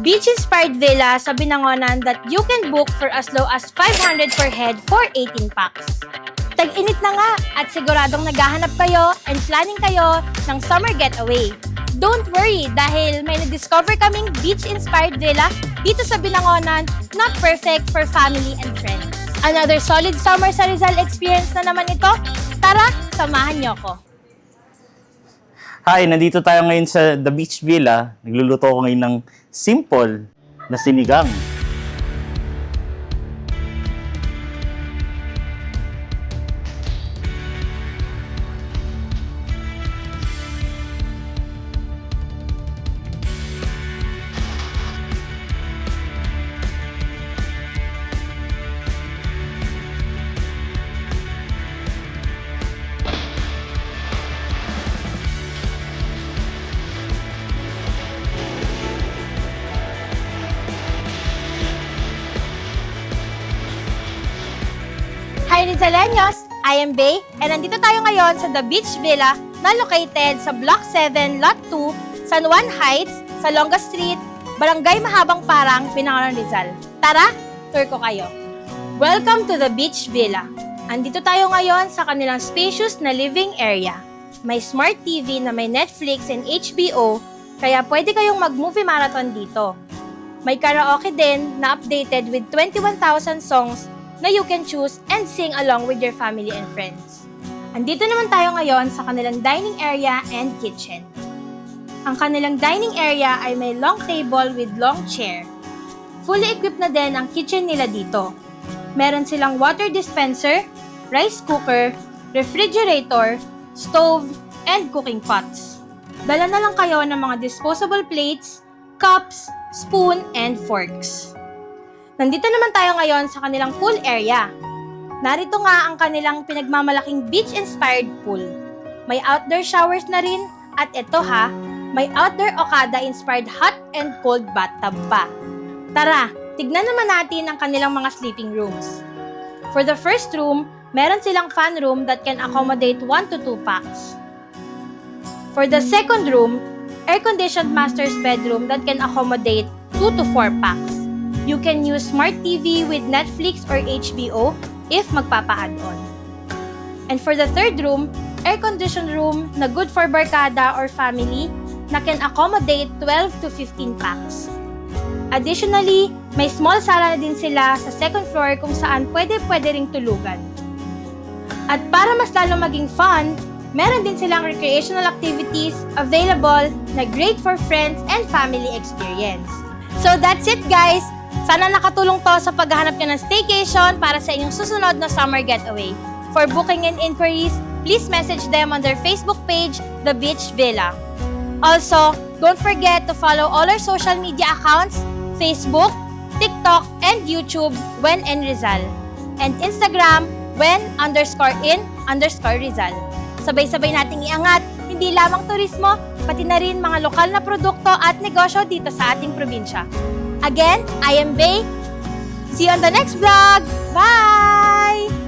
Beach-inspired villa sa Binangonan that you can book for as low as 500 per head for 18 packs. Tag-init na nga at siguradong naghahanap kayo and planning kayo ng summer getaway. Don't worry dahil may na-discover kaming beach-inspired villa dito sa Binangonan, not perfect for family and friends. Another solid summer sa Rizal experience na naman ito. Tara, samahan niyo ko. Hi, nandito tayo ngayon sa The Beach Villa. Nagluluto ko ngayon ng simple na sinigang. Hi Rizaleños! I am Bay and nandito tayo ngayon sa The Beach Villa na located sa Block 7, Lot 2, San Juan Heights, Salonga Street, Barangay Mahabang Parang, Binangonan, Rizal. Tara, tour ko kayo. Welcome to The Beach Villa. Andito tayo ngayon sa kanilang spacious na living area. May smart TV na may Netflix and HBO, kaya pwede kayong mag-movie marathon dito. May karaoke din na updated with 21,000 songs na you can choose and sing along with your family and friends. Andito naman tayo ngayon sa kanilang dining area and kitchen. Ang kanilang dining area ay may long table with long chair. Fully equipped na din ang kitchen nila dito. Meron silang water dispenser, rice cooker, refrigerator, stove, and cooking pots. Dala na lang kayo ng mga disposable plates, cups, spoon, and forks. Nandito naman tayo ngayon sa kanilang pool area. Narito nga ang kanilang pinagmamalaking beach-inspired pool. May outdoor showers na rin at ito ha, may outdoor Okada-inspired hot and cold bathtub pa. Tara, tignan naman natin ang kanilang mga sleeping rooms. For the first room, meron silang fan room that can accommodate 1 to 2 packs. For the second room, air-conditioned master's bedroom that can accommodate 2 to 4 packs. You can use smart TV with Netflix or HBO if magpapa-add-on. And for the third room, air-conditioned room na good for barkada or family na can accommodate 12 to 15 packs. Additionally, may small sala na din sila sa second floor kung saan pwede ring tulugan. At para mas lalo maging fun, meron din silang recreational activities available na great for friends and family experience. So that's it guys! Sana nakatulong to sa paghahanap nyo ng staycation para sa inyong susunod na summer getaway. For booking and inquiries, please message them on their Facebook page, The Beach Villa. Also, don't forget to follow all our social media accounts, Facebook, TikTok, and YouTube, When in Rizal. And Instagram, When_in_Rizal. Sabay-sabay nating iangat, hindi lamang turismo, pati na rin mga lokal na produkto at negosyo dito sa ating probinsya. Again, I am Bay. See you on the next vlog. Bye!